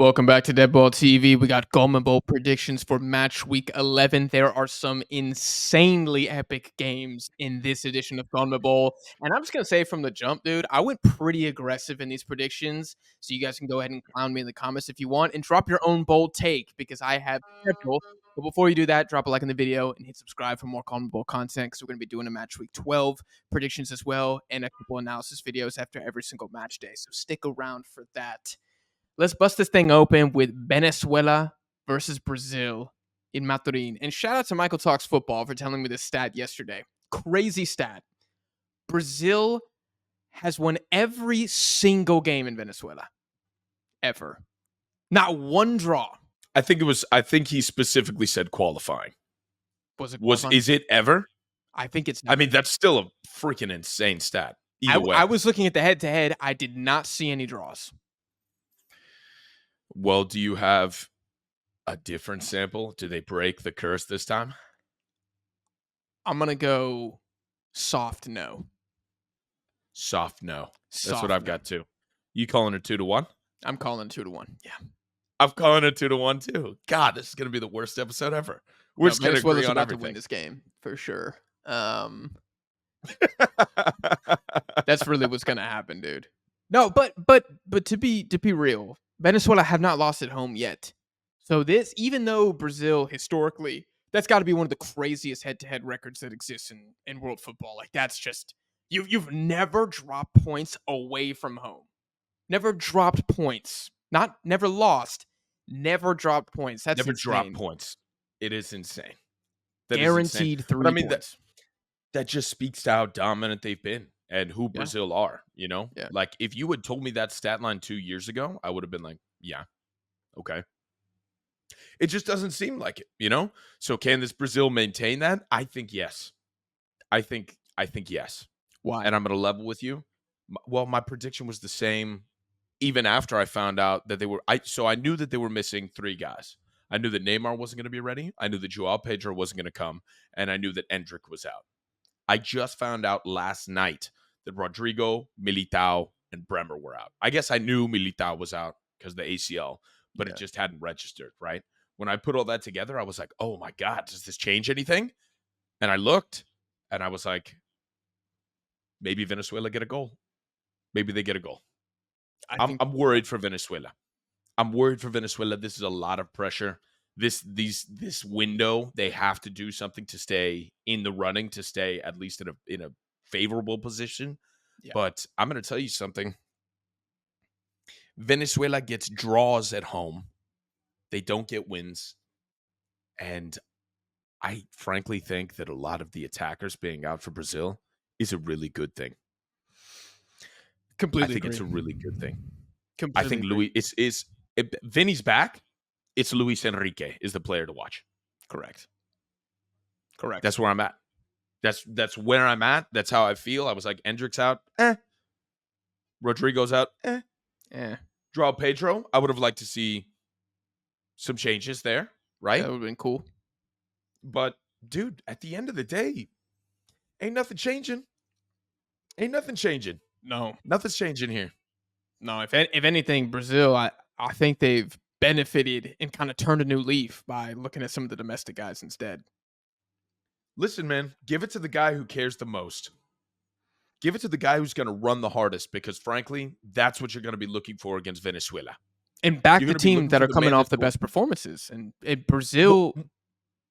Welcome back to Deadball TV. We got CONMEBOL predictions for match week 11. There are some insanely epic games in this edition of CONMEBOL. And I'm just going to say from the jump, dude, I went pretty aggressive in these predictions. So you guys can go ahead and clown me in the comments if you want and drop your own bold take because I have several. But before you do that, drop a like in the video and hit subscribe for more CONMEBOL content because we're going to be doing a match week 12 predictions as well and a couple analysis videos after every single match day. So stick around for that. Let's bust this thing open with Venezuela versus Brazil in Maturin. And shout out to Michael Talks Football for telling me this stat yesterday. Crazy stat. Brazil has won every single game in Venezuela. Ever. Not one draw. I think he specifically said qualifying. Was it qualifying? Is it ever? I think it's never. I mean, that's still a freaking insane stat. Either way. I was looking at the head-to-head. I did not see any draws. Well, do you have a different sample? Do they break the curse this time? I'm going to go soft no. Soft no. Soft That's what I've got too. You calling it 2-1? I'm calling it 2-1. Yeah. I'm calling it 2-1 too. God, this is going to be the worst episode ever. We're just going to agree on everything. To win this game for sure. That's really what's going to happen, dude. No, but to be real, Venezuela have not lost at home yet. So this, even though Brazil historically, that's got to be one of the craziest head-to-head records that exists in world football. Like that's just you've never dropped points away from home. Never dropped points. Not never lost. Never dropped points. That's never insane. Dropped points. It is insane. That Guaranteed is insane. 3 but I mean, points. That just speaks to how dominant they've been and who Brazil are, you know? Yeah. Like, if you had told me that stat line 2 years ago, I would have been like, yeah, okay. It just doesn't seem like it, you know? So can this Brazil maintain that? I think yes. I think yes. Why? And I'm going to level with you. Well, my prediction was the same even after I found out that they were so I knew that they were missing 3 guys. I knew that Neymar wasn't going to be ready. I knew that Joao Pedro wasn't going to come, and I knew that Endrick was out. I just found out last night that Rodrigo, Militao, and Bremer were out. I guess I knew Militao was out because of the ACL, but it just hadn't registered, right? When I put all that together, I was like, oh my God, does this change anything? And I looked, and I was like, maybe Venezuela get a goal. Maybe they get a goal. I'm worried for Venezuela. I'm worried for Venezuela. This is a lot of pressure. This window, they have to do something to stay in the running, to stay at least in a favorable position. Yeah. But I'm going to tell you something. Venezuela gets draws at home. They don't get wins. And I frankly think that a lot of the attackers being out for Brazil is a really good thing. Completely I think agree. It's a really good thing. Completely I think agree. Luis if Vinny's back. It's Luis Enrique is the player to watch. Correct. That's where I'm at. That's where I'm at. That's how I feel. I was like, Endrick's out. Rodrigo's out. Joao Pedro. I would have liked to see some changes there, right? That would have been cool. But, dude, at the end of the day, ain't nothing changing. No. Nothing's changing here. No, if anything, Brazil, I think they've benefited and kind of turned a new leaf by looking at some of the domestic guys instead. Listen, man, give it to the guy who cares the most. Give it to the guy who's going to run the hardest because, frankly, that's what you're going to be looking for against Venezuela. And back the team that are coming off the best performances. And Brazil,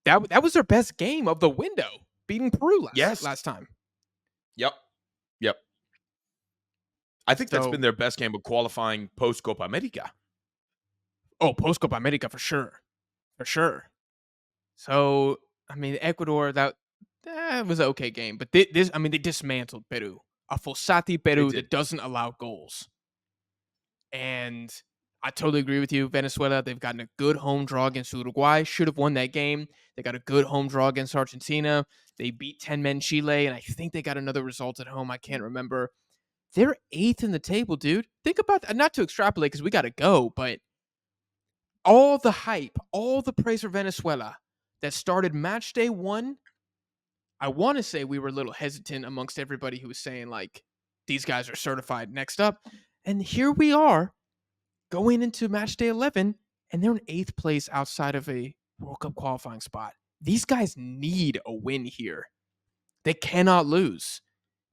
that was their best game of the window, beating Peru last time. Yep. I think that's been their best game of qualifying post-Copa America. Oh, post-Copa America for sure. So, I mean, Ecuador, that was an okay game. But they dismantled Peru. A Fossati Peru that doesn't allow goals. And I totally agree with you. Venezuela, they've gotten a good home draw against Uruguay. Should have won that game. They got a good home draw against Argentina. They beat 10-men Chile, and I think they got another result at home. I can't remember. They're 8th in the table, dude. Think about that. Not to extrapolate because we got to go, but all the hype, all the praise for Venezuela that started match day 1, I want to say we were a little hesitant amongst everybody who was saying, like, these guys are certified next up. And here we are, going into match day 11, and they're in 8th place outside of a World Cup qualifying spot. These guys need a win here. They cannot lose.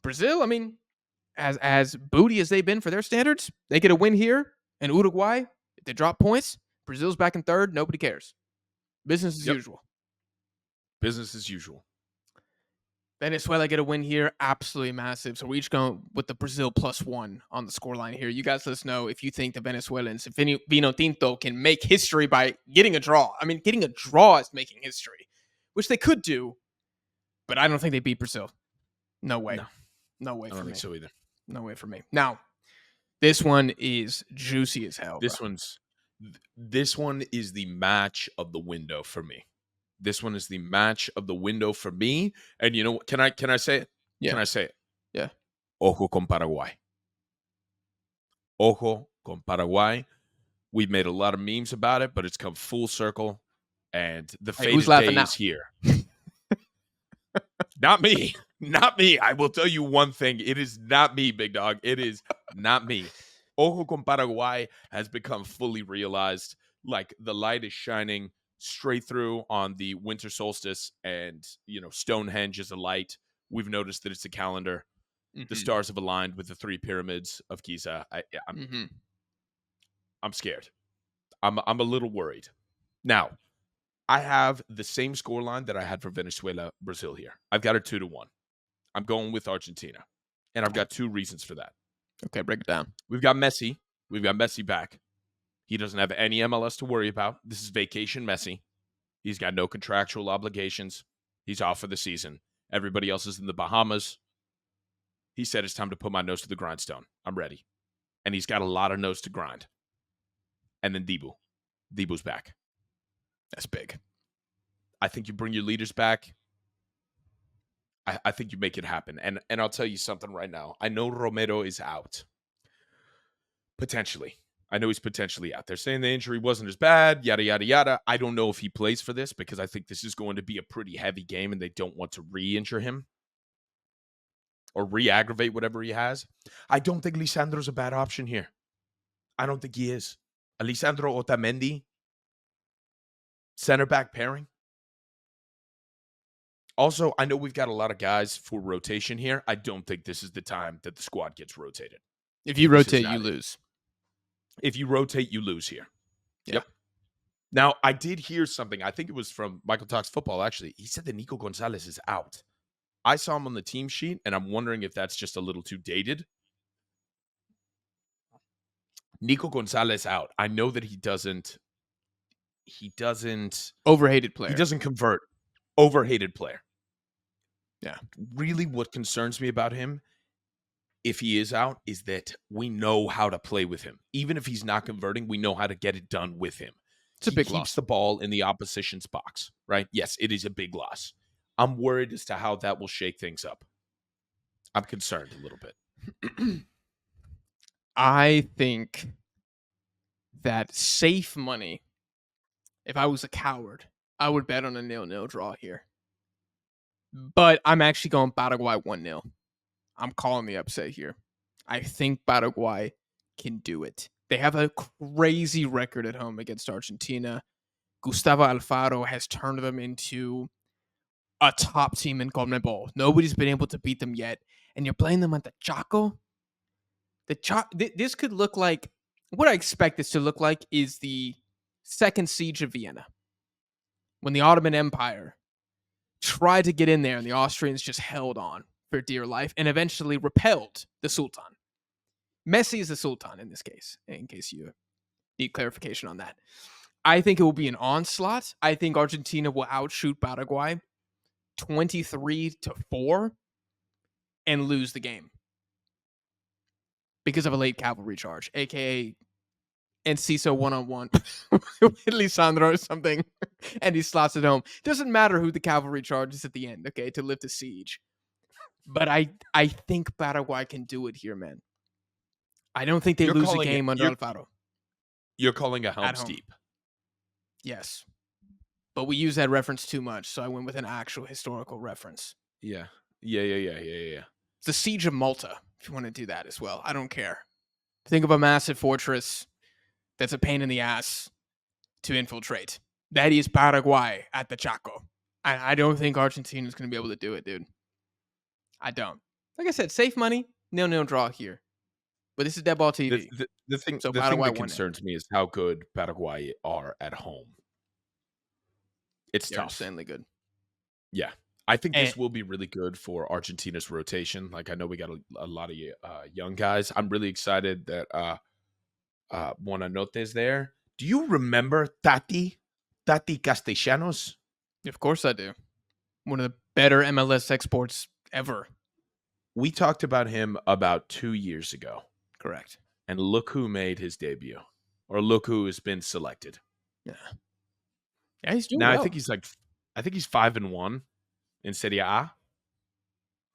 Brazil, I mean, as booty as they've been for their standards, they get a win here. And Uruguay, if they drop points, Brazil's back in 3rd. Nobody cares. Business as usual. Business as usual. Venezuela get a win here, absolutely massive. So we're each going with the Brazil +1 on the scoreline here. You guys let us know if you think the Venezuelans, if Vino Tinto can make history by getting a draw. I mean, getting a draw is making history, which they could do, but I don't think they beat Brazil. No way. No way for me. I don't think so either. No way for me. Now, this one is juicy as hell. This one is the match of the window for me. This one is the match of the window for me. And you know what? Can I say it? Yeah. Can I say it? Yeah. Ojo con Paraguay. Ojo con Paraguay. We've made a lot of memes about it, but it's come full circle. And the fate day is here. Not me. Not me. I will tell you one thing. It is not me, big dog. It is not me. Ojo con Paraguay has become fully realized. Like the light is shining straight through on the winter solstice, and Stonehenge is a light. We've noticed that it's a calendar. The stars have aligned with the 3 pyramids of Giza. I'm scared. I'm a little worried. Now, I have the same scoreline that I had for Venezuela, Brazil here. I've got a 2-1. I'm going with Argentina, and I've got 2 reasons for that. Okay, break it down. We've got Messi. We've got Messi back. He doesn't have any MLS to worry about. This is vacation Messi. He's got no contractual obligations. He's off for the season. Everybody else is in the Bahamas. He said it's time to put my nose to the grindstone. I'm ready. And he's got a lot of nose to grind. And then Dibu. Dibu's back. That's big. I think you bring your leaders back. I think you make it happen. And I'll tell you something right now. I know Romero is out. Potentially. I know he's potentially out. They're saying the injury wasn't as bad, yada, yada, yada. I don't know if he plays for this because I think this is going to be a pretty heavy game and they don't want to re-injure him or re-aggravate whatever he has. I don't think Lisandro's a bad option here. I don't think he is. Lisandro Otamendi, center back pairing. Also, I know we've got a lot of guys for rotation here. I don't think this is the time that the squad gets rotated. If you rotate, you lose. If you rotate, you lose here. Yeah. Yep. Now, I did hear something. I think it was from Michael Talks Football, actually. He said that Nico Gonzalez is out. I saw him on the team sheet, and I'm wondering if that's just a little too dated. Nico Gonzalez out. I know that he doesn't. Overhated player. He doesn't convert. Overhated player. Yeah. Really what concerns me about him, if he is out, is that we know how to play with him. Even if he's not converting, we know how to get it done with him. It's a big loss. He keeps the ball in the opposition's box, right? Yes, it is a big loss. I'm worried as to how that will shake things up. I'm concerned a little bit. I think that safe money, if I was a coward, I would bet on a 0-0 draw here. But I'm actually going Paraguay 1-0. I'm calling the upset here. I think Paraguay can do it. They have a crazy record at home against Argentina. Gustavo Alfaro has turned them into a top team in CONMEBOL. Nobody's been able to beat them yet. And you're playing them at the Chaco. This could look like, what I expect this to look like is the second siege of Vienna. When the Ottoman Empire tried to get in there and the Austrians just held on for dear life and eventually repelled the Sultan. Messi is the Sultan in this case, in case you need clarification on that. I think it will be an onslaught. I think Argentina will outshoot Paraguay 23-4 and lose the game because of a late cavalry charge, aka Enciso one-on-one with Lisandro or something, and he slots it home. Doesn't matter who the cavalry charges at the end, okay, to lift a siege. But I think Paraguay can do it here, man. I don't think they lose a game under Alfaro. You're calling a helm steep. Yes. But we use that reference too much, so I went with an actual historical reference. Yeah. It's the Siege of Malta, if you want to do that as well. I don't care. Think of a massive fortress. that's a pain in the ass to infiltrate. That is Paraguay at the Chaco. I don't think Argentina is going to be able to do it, dude. I don't. Like I said, safe money, 0-0 draw here. But this is dead ball The, TV. the, the thing So the thing Paraguay that won it. concerns me is how good Paraguay are at home. It's They're tough. insanely good. Yeah. I think And this will be really good for Argentina's rotation. Like, I know we got a lot of young guys. I'm really excited that Buonanotte there. Do you remember Tati Castellanos? of course I do. One of the better MLS exports ever. We talked about him about 2 years ago, Correct. and look who made his debut, or look who has been selected. Yeah. Yeah, he's doing Now well. I think he's 5-1 in Serie A,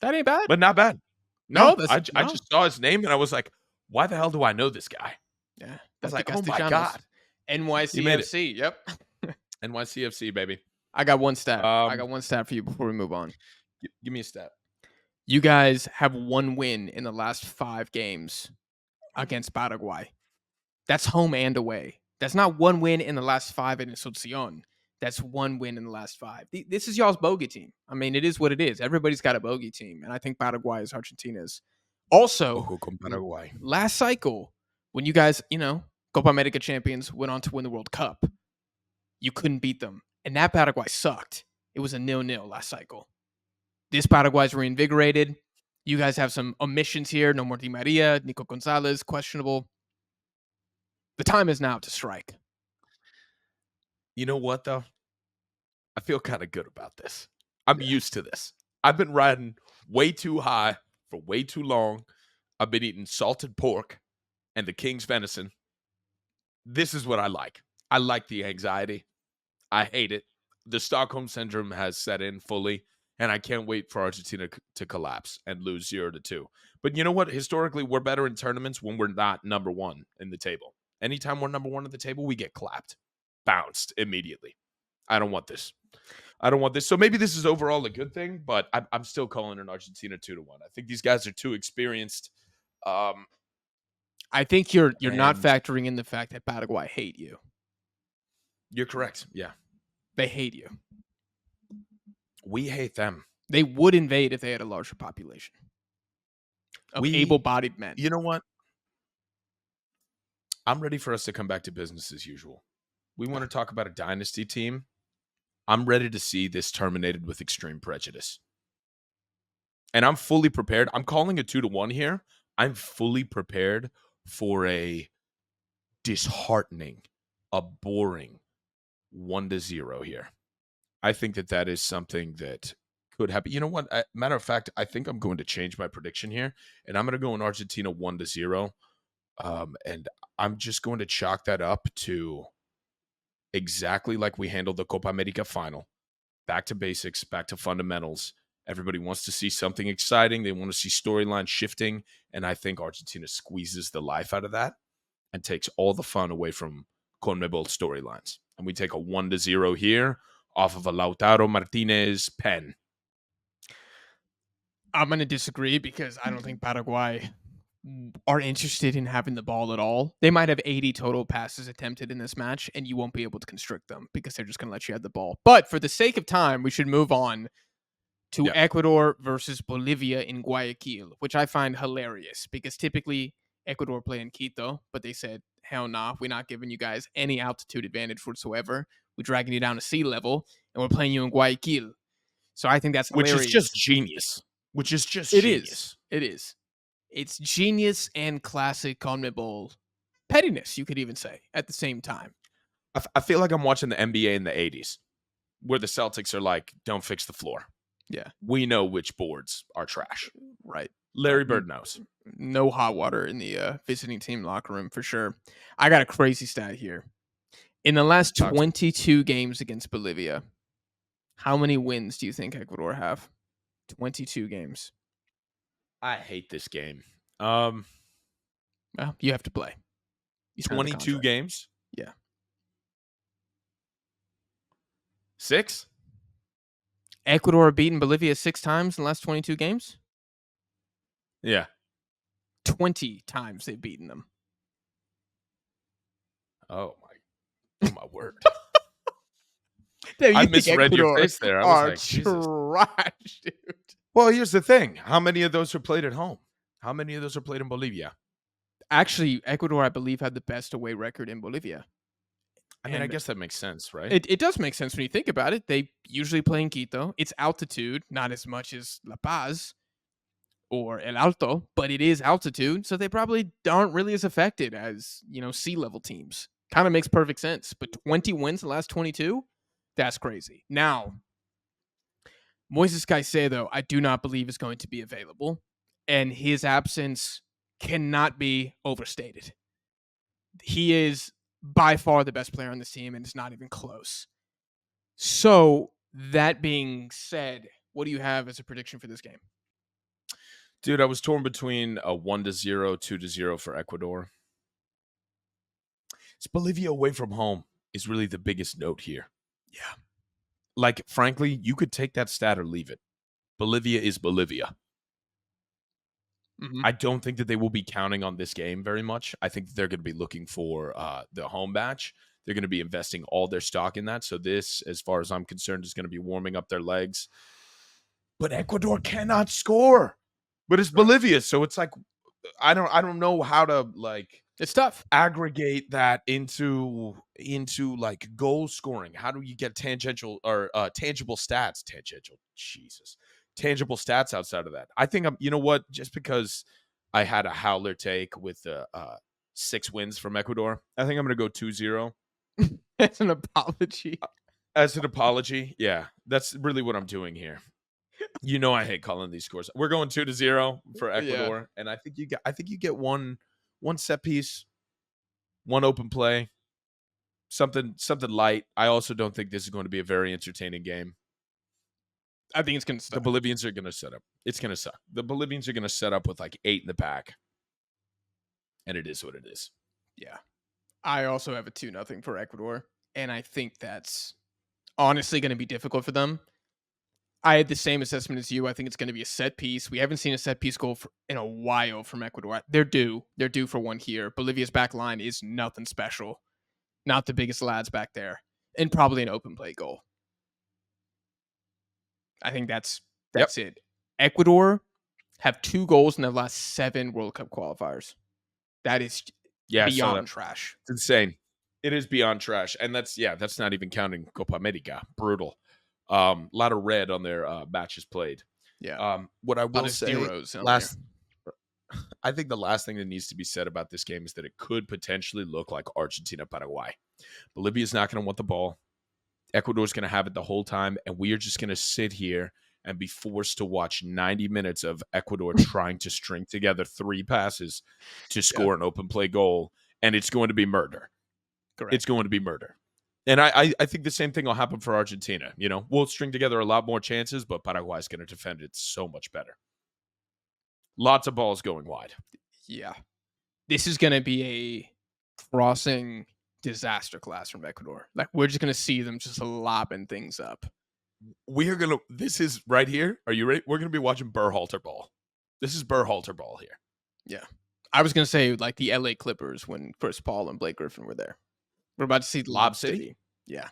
That ain't bad. but not bad. No, No, that's I no. just saw his name and I was like, why the hell do I know this guy? Yeah, I was that's the like, oh my Castellanos. god, he made it. NYCFC. Yep. NYCFC baby. I got one stat. I Um, got one stat for you before we move on. give me a stat. You guys have one win in the last 5 games against Paraguay. That's home and away. That's not one win in the last 5 in Asuncion. That's one win in the last 5. This is y'all's bogey team. I mean, it is what it is. Everybody's got a bogey team, and I think Paraguay is Argentina's. Also, Ojo con Paraguay. last cycle, when you guys, Copa America champions went on to win the World Cup, you couldn't beat them. And that Paraguay sucked. It was a 0-0 last cycle. This Paraguay's reinvigorated. You guys have some omissions here. No more Di Maria, Nico Gonzalez, questionable. The time is now to strike. You know what though? I feel kind of good about this. I'm Yeah. used to this. I've been riding way too high for way too long. I've been eating salted pork and the king's venison. This is what I like. I like the anxiety. I hate it. The Stockholm syndrome has set in fully, and I can't wait for Argentina to collapse and lose 0-2. But you know what? Historically, we're better in tournaments when we're not number one in the table. Anytime we're number one at the table, we get clapped, bounced immediately. I don't want this. I don't want this. So maybe this is overall a good thing, but I'm still calling an Argentina 2-1. I think these guys are too experienced. I think you're not And factoring in the fact that Paraguay hate you. you're correct. Yeah. They hate you. We hate them. They would invade if they had a larger population of able-bodied men. You know what? I'm ready for us to come back to business as usual. We want to talk about a dynasty team. I'm ready to see this terminated with extreme prejudice. And I'm fully prepared. I'm calling a 2-1 here. I'm fully prepared for a disheartening, a boring 1-0 here. I think that is something that could happen. You know what? Matter of fact, I think I'm going to change my prediction here, and I'm going to go in Argentina 1-0. And I'm just going to chalk that up to exactly like we handled the Copa America final. Back to basics, back to fundamentals. Everybody wants to see something exciting. They want to see storyline shifting. And I think Argentina squeezes the life out of that and takes all the fun away from CONMEBOL storylines. And we take a 1-0 here off of a Lautaro Martinez pen. I'm going to disagree because I don't think Paraguay are interested in having the ball at all. They might have 80 total passes attempted in this match, and you won't be able to constrict them because they're just going to let you have the ball. But for the sake of time, we should move on to Ecuador versus Bolivia in Guayaquil, which I find hilarious because typically Ecuador play in Quito, but they said, hell nah, we're not giving you guys any altitude advantage whatsoever. We're dragging you down to sea level, and we're playing you in Guayaquil. So I think that's hilarious. Which is just genius. It is. It's genius and classic CONMEBOL pettiness, you could even say, at the same time. I feel like I'm watching the NBA in the 80s where the Celtics are like, don't fix the floor. Yeah. We know which boards are trash. Right. Larry Bird knows. No hot water in the visiting team locker room for sure. I got a crazy stat here. In the last 22 games against Bolivia, how many wins do you think Ecuador have? 22 games. I hate this game. Well, you have to play. 22 games? Yeah. 6? Ecuador have beaten Bolivia 6 times in the last 22 games? Yeah. 20 times they've beaten them. Oh my word. Damn, I you think misread your Ecuador face there. I was are like, Jesus. trash, dude. Well, here's the thing. How many of those are played at home? How many of those are played in Bolivia? Actually, Ecuador, I believe, had the best away record in Bolivia. I mean, I And guess that makes sense, right? it does make sense when you think about it. They usually play in Quito. It's altitude, not as much as La Paz or El Alto, but it is altitude. So they probably aren't really as affected as, sea level teams. Kind of makes perfect sense. But 20 wins in the last 22? That's crazy. Now, Moises Caicedo, I do not believe is going to be available. And his absence cannot be overstated. He is by far the best player on this team, and it's not even close. So, that being said, what do you have as a prediction for this game? Dude, I was torn between a 1-0, 2-0 for Ecuador. It's Bolivia away from home is really the biggest note here. Yeah. Like, frankly, you could take that stat or leave it. Bolivia is Bolivia. Mm-hmm. I don't think that they will be counting on this game very much. I think they're going to be looking for the home match. They're going to be investing all their stock in that. So this, as far as I'm concerned, is going to be warming up their legs. But Ecuador cannot score. But it's Bolivia, so it's like I don't know how to like It's tough. aggregate that into like goal scoring. How do you get tangential or tangible stats? Tangible stats outside of that. I think you know what? Just because I had a howler take with 6 wins from Ecuador, I think I'm going to go 2-0 It's an apology. as an apology. Yeah, that's really what I'm doing here. You know, I hate calling these scores. We're going 2-0 for Yeah. Ecuador, and I think you get one set piece, one open play, something light. I also don't think this is going to be a very entertaining game. I think it's going to The suck. Bolivians are going to set up. It's going to suck. The Bolivians are going to set up with like 8 in the pack, and it is what it is. Yeah. I also have a 2-0 for Ecuador, and I think that's honestly going to be difficult for them. I had the same assessment as you. I think it's going to be a set piece. We haven't seen a set piece goal in a while from Ecuador. They're due. They're due for one here. Bolivia's back line is nothing special. Not the biggest lads back there. And probably an open play goal. I think that's it. Ecuador have 2 goals in their last 7 World Cup qualifiers. That is beyond trash. It's insane. It is beyond trash. And that's not even counting Copa America. Brutal. A lot of red on their matches played. Yeah. What I will say, I think the last thing that needs to be said about this game is that it could potentially look like Argentina, Paraguay. Bolivia's not going to want the ball. Ecuador's going to have it the whole time, and we are just going to sit here and be forced to watch 90 minutes of Ecuador trying to string together 3 passes to score an open play goal, and it's going to be murder. Correct. It's going to be murder. And I think the same thing will happen for Argentina. You know, we'll string together a lot more chances, but Paraguay's going to defend it so much better. Lots of balls going wide. Yeah. This is going to be a crossing disaster class from Ecuador. Like, we're just going to see them just lobbing things up. This is right here. Are you ready? We're going to be watching Berhalter ball. This is Berhalter ball here. Yeah. I was going to say, like, the LA Clippers when Chris Paul and Blake Griffin were there. We're about to see Lob City? Yeah.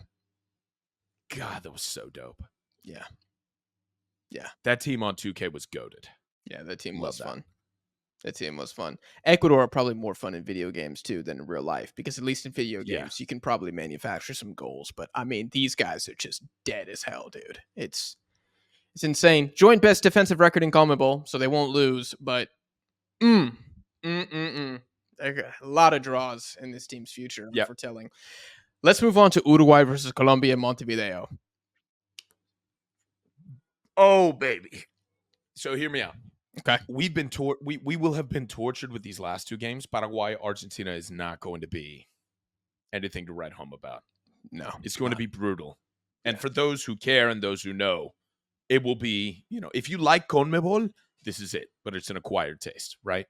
God, that was so dope. Yeah. Yeah. That team on 2K was goated. Yeah, that team was fun. That team was fun. Ecuador are probably more fun in video games, too, than in real life. Because at least in video games, you can probably manufacture some goals. But, I mean, these guys are just dead as hell, dude. It's insane. Joint best defensive record in CONMEBOL, so they won't lose. But, a lot of draws in this team's future, I'm foretelling. Let's move on to Uruguay versus Colombia and Montevideo. Oh, baby. So hear me out. Okay. We've been we will have been tortured with these last 2 games. Paraguay, Argentina is not going to be anything to write home about. No. It's going to be brutal. And for those who care and those who know, it will be, if you like CONMEBOL, this is it. But it's an acquired taste, right?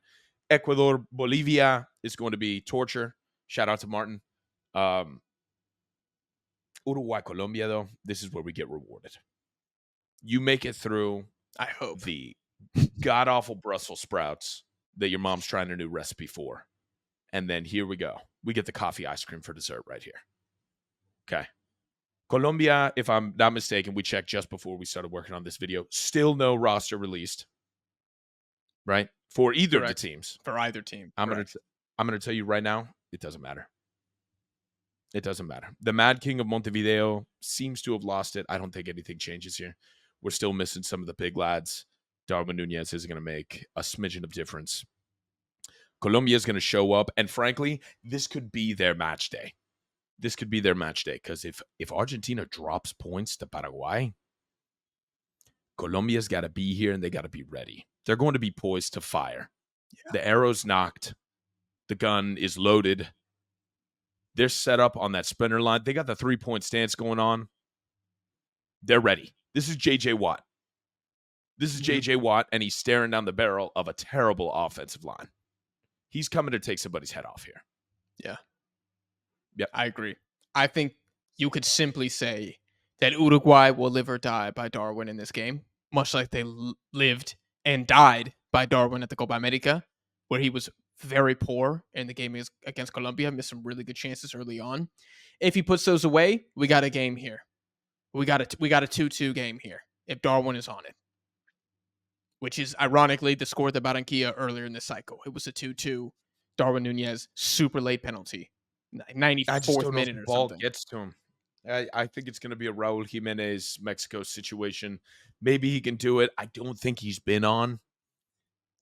Ecuador, Bolivia is going to be torture. Shout out to Martin. Uruguay, Colombia, though, this is where we get rewarded. You make it through, I hope, the god-awful Brussels sprouts that your mom's trying a new recipe for, And then here we go. We get the coffee ice cream for dessert right here. Okay. Colombia, if I'm not mistaken, we checked just before we started working on this video. Still no roster released, right? For either of the Correct. teams. For either team. I'm gonna tell you right now, it doesn't matter. It doesn't matter. The Mad King of Montevideo seems to have lost it. I don't think anything changes here. We're still missing some of the big lads. Darwin Nunez is going to make a smidgen of difference. Colombia is going to show up, and frankly, this could be their match day. This could be their match day, because if Argentina drops points to Paraguay, Colombia's got to be here, and they got to be ready. They're going to be poised to fire. Yeah. The arrow's knocked. The gun is loaded. They're set up on that sprinter line. They got the 3-point stance going on. They're ready. This is J.J. Watt. This is J.J. Watt, and he's staring down the barrel of a terrible offensive line. He's coming to take somebody's head off here. Yeah. Yep. I agree. I think you could simply say that Uruguay will live or die by Darwin in this game, much like they lived and died by Darwin at the Copa America, where he was very poor in the game against Colombia, missed some really good chances early on. If he puts those away, we got a game here. We got a 2-2 game here if Darwin is on it, which is ironically the score that Barranquilla earlier in the cycle. It was a 2-2. Darwin Nunez super late penalty, 94th minute or ball something. Gets to him. I think it's going to be a Raul Jimenez Mexico situation. Maybe he can do it. I don't think he's been on.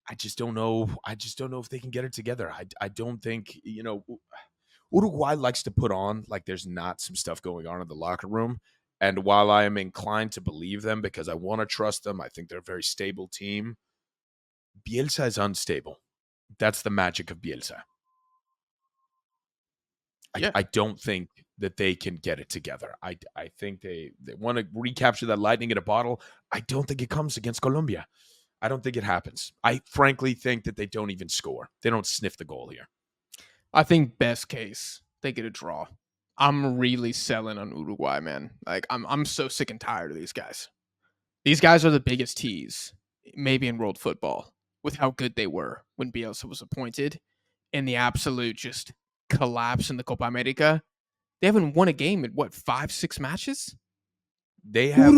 I just don't know. I just don't know if they can get it together. I don't think, Uruguay likes to put on like there's not some stuff going on in the locker room. And while I am inclined to believe them because I want to trust them, I think they're a very stable team. Bielsa is unstable. That's the magic of Bielsa. Yeah. I don't think that they can get it together. I think they want to recapture that lightning in a bottle. I don't think it comes against Colombia. I don't think it happens. I frankly think that they don't even score. They don't sniff the goal here. I think best case, they get a draw. I'm really selling on Uruguay, man. Like I'm so sick and tired of these guys. These guys are the biggest tease, maybe in world football, with how good they were when Bielsa was appointed, and the absolute just collapse in the Copa America. They haven't won a game in 5-6 matches. They have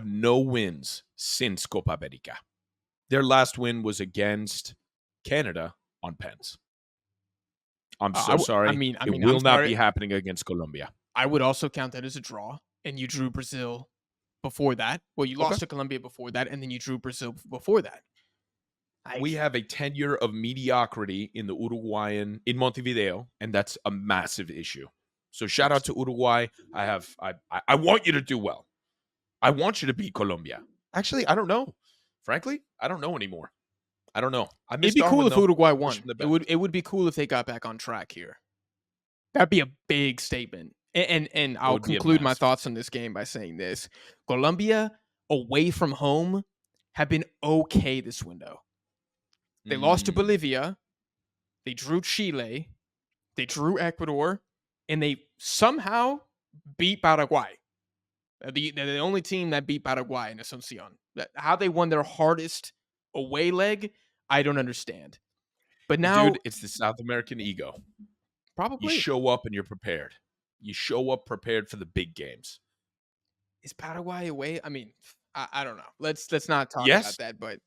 no wins since Copa America. Their last win was against Canada on pens. I'm so sorry. It will not be happening against Colombia. I would also count that as a draw, and you drew Brazil before that. Well, you lost to Colombia before that, and then you drew Brazil before that. We have a tenure of mediocrity in the Uruguayan in Montevideo, and that's a massive issue. So shout out to Uruguay. I want you to do well. I want you to beat Colombia. Actually, I don't know. Frankly, I don't know anymore. I don't know. It'd be cool if Uruguay won. It would be cool if they got back on track here. That'd be a big statement. And I'll conclude my thoughts on this game by saying this. Colombia, away from home, have been okay this window. They lost to Bolivia. They drew Chile. They drew Ecuador. And they somehow beat Paraguay. They're the only team that beat Paraguay in Asuncion. How they won their hardest away leg, I don't understand. But now, dude, it's the South American ego. Probably. You show up and you're prepared. You show up prepared for the big games. Is Paraguay away? I mean, I don't know. Let's not talk about that. But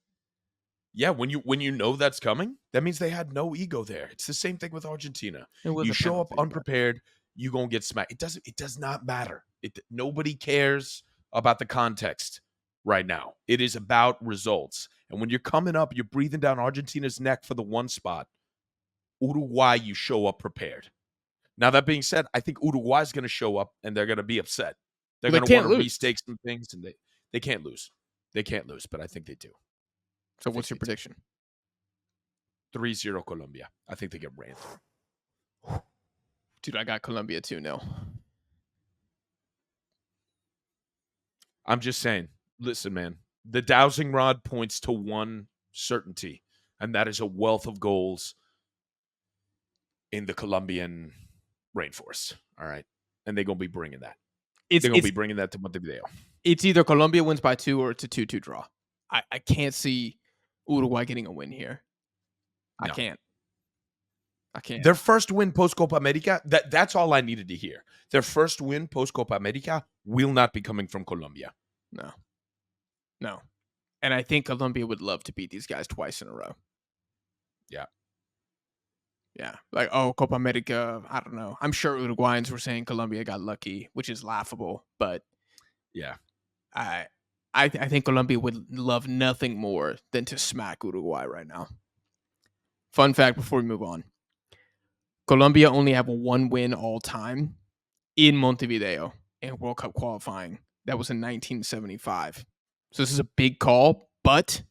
yeah, when you know that's coming, that means they had no ego there. It's the same thing with Argentina. You show up unprepared, you're gonna get smacked. It does not matter. Nobody cares about the context right now. It is about results. And when you're coming up, you're breathing down Argentina's neck for the one spot. Uruguay, you show up prepared. Now, that being said, I think Uruguay's going to show up and they're going to be upset. They're going to want to restake some things, and they can't lose. They can't lose, but I think they do. So what's your prediction? 3-0 Colombia. I think they get ran through. Dude, I got Colombia 2-0. I'm just saying, listen, man, the dowsing rod points to one certainty, and that is a wealth of goals in the Colombian rainforest. All right. And they're going to be bringing that. They're going to be bringing that to Montevideo. It's either Colombia wins by 2 or it's a 2-2 draw. I can't see Uruguay getting a win here. I can't. I can't. Their first win post Copa America, that's all I needed to hear. Their first win post Copa America will not be coming from Colombia. No. No. And I think Colombia would love to beat these guys twice in a row. Yeah. Yeah. Like, oh, Copa America, I don't know. I'm sure Uruguayans were saying Colombia got lucky, which is laughable, but Yeah. I think Colombia would love nothing more than to smack Uruguay right now. Fun fact before we move on. Colombia only have one win all time in Montevideo in World Cup qualifying. That was in 1975. So this is a big call, but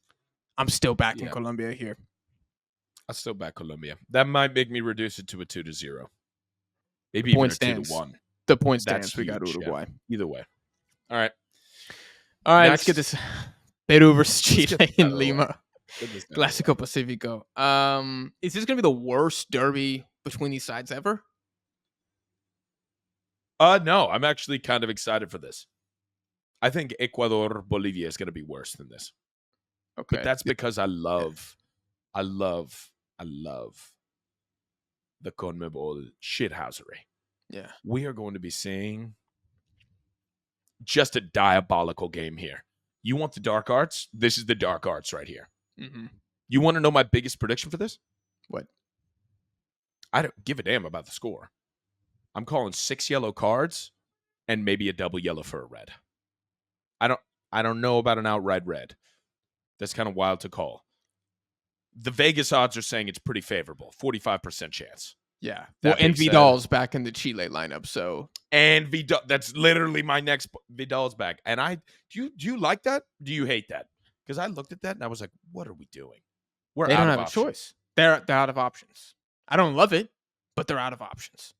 I'm still backing Yeah. Colombia here. I still back Colombia. That might make me reduce it to a 2-0. Maybe The even point a stands. 2-1. The point That's stands. We got huge. Uruguay. Yeah. Either way. All right. All right, let's Next. get this Peru versus Let's Chile get this out in of the way. Lima. Get this out of the Clásico way. Pacifico. Is this going to be the worst derby between these sides ever? No, I'm actually kind of excited for this. I think Ecuador Bolivia is going to be worse than this. Okay. But that's because I love the CONMEBOL shithousery. Yeah. We are going to be seeing just a diabolical game here. You want the dark arts? This is the dark arts right here. Mm-hmm. You want to know my biggest prediction for this? What? I don't give a damn about the score. I'm calling 6 yellow cards and maybe a double yellow for a red. I don't know about an outright red. That's kind of wild to call. The Vegas odds are saying it's pretty favorable, 45% chance. Yeah. That Well, and being said- Vidal's back in the Chile lineup, so And Vidal, that's literally my next. Vidal's back, and do you like that? Do you hate that? Because I looked at that and I was like, what are we doing? We're they out don't of have options. a choice. They're out of options. I don't love it, but they're out of options.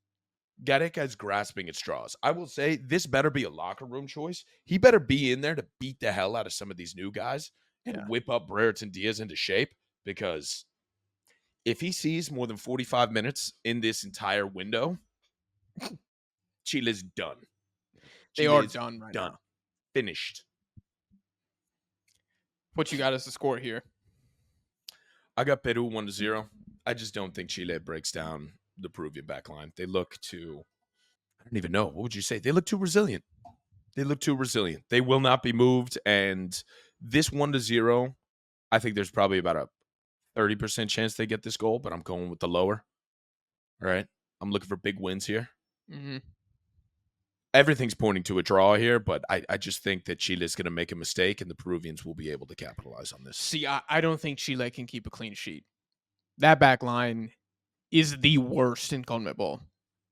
Gareca is grasping at straws. I will say this better be a locker room choice. He better be in there to beat the hell out of some of these new guys and whip up Brereton Diaz into shape, because if he sees more than 45 minutes in this entire window, Chile's done. They are done right now. Finished. What you got as the score here? I got Peru 1-0. I just don't think Chile breaks down the Peruvian backline. They look too, I don't even know. What would you say? They look too resilient. They will not be moved. And this 1-0, I think there's probably about a 30% chance they get this goal, but I'm going with the lower. All right. I'm looking for big wins here. Mm-hmm. Everything's pointing to a draw here, but I just think that Chile is going to make a mistake and the Peruvians will be able to capitalize on this. See, I don't think Chile can keep a clean sheet. That back line is the worst in CONMEBOL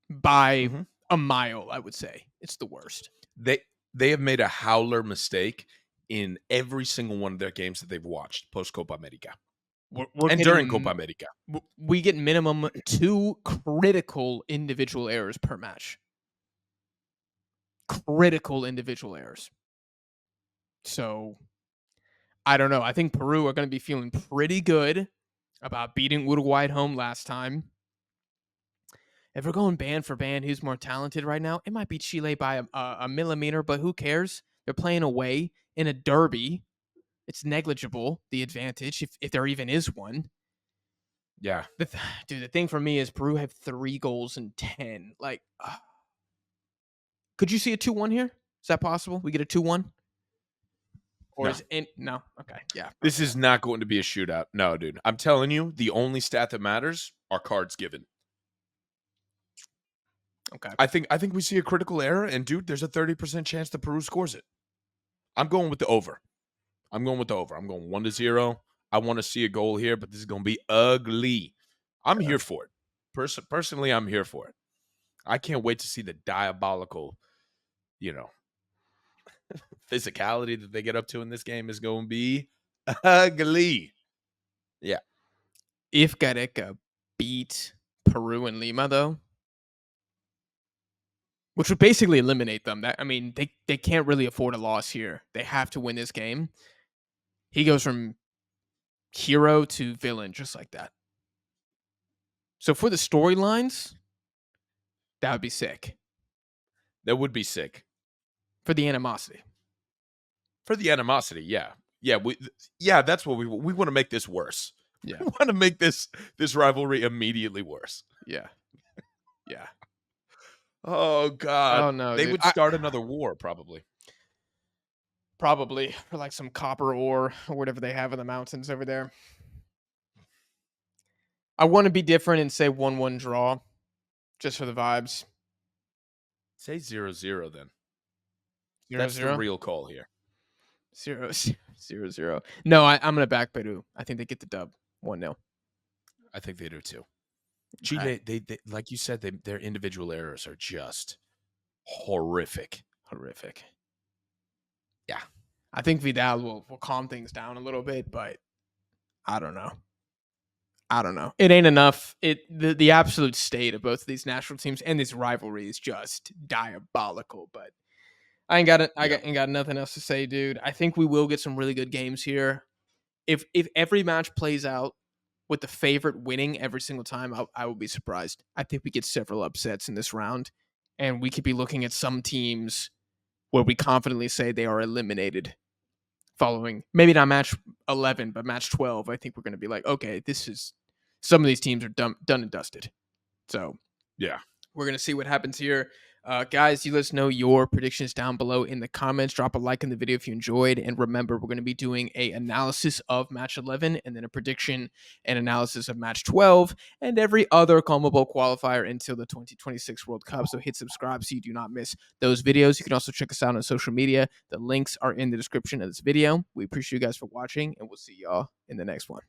by a mile, I would say. It's the worst. They have made a howler mistake in every single one of their games that they've watched post Copa America. And during Copa America. We get minimum 2 critical individual errors per match. Critical individual errors. So, I don't know. I think Peru are going to be feeling pretty good about beating Uruguay at home last time. If we're going band for band, who's more talented right now? It might be Chile by a millimeter, but who cares? They're playing away in a derby. It's negligible, the advantage, if there even is one. Yeah. Dude, the thing for me is Peru have 3 goals in 10. Like, could you see a 2-1 here? Is that possible? We get a 2-1? Or No. is it no? Okay, yeah. This is not going to be a shootout. No, dude. I'm telling you, the only stat that matters are cards given. Okay. I think we see a critical error, and dude, there's a 30% chance that Peru scores it. I'm going with the over. I'm going 1-0. I want to see a goal here, but this is going to be ugly. I'm here for it. Personally, I'm here for it. I can't wait to see the diabolical, physicality that they get up to in this game is going to be ugly. Yeah. If Gareca beat Peru and Lima, though, which would basically eliminate them. They can't really afford a loss here. They have to win this game. He goes from hero to villain just like that. So for the storylines, that would be sick. That would be sick. For the animosity. Yeah. Yeah, that's what we want to make this worse. Yeah. We want to make this rivalry immediately worse. Yeah. Yeah. Oh Oh God, no, they dude. would start another war probably. Probably for like some copper ore or whatever they have in the mountains over there. I want to be different and say 1-1 draw just for the vibes. Say 0-0 then. 0 That's the 0 real call here. 0 0 0. No, I'm going to back Peru. I think they get the dub 1-0. I think they do too. Okay. Chile, they like you said, their individual errors are just horrific. Horrific. Yeah. I think Vidal will calm things down a little bit, but I don't know. I don't know. It ain't enough. The absolute state of both of these national teams and this rivalry is just diabolical. But I ain't got it. Yeah. Ain't got nothing else to say, dude. I think we will get some really good games here. If every match plays out with the favorite winning every single time, I will be surprised. I think we get several upsets in this round, and we could be looking at some teams where we confidently say they are eliminated following maybe not match 11, but match 12. I think we're going to be like, okay, this is some of these teams are done and dusted. So Yeah. we're going to see what happens here. Guys, you let us know your predictions down below in the comments. Drop a like in the video if you enjoyed. And remember, we're going to be doing a analysis of match 11 and then a prediction and analysis of match 12 and every other CONMEBOL qualifier until the 2026 World Cup. So hit subscribe so you do not miss those videos. You can also check us out on social media. The links are in the description of this video. We appreciate you guys for watching, and we'll see y'all in the next one.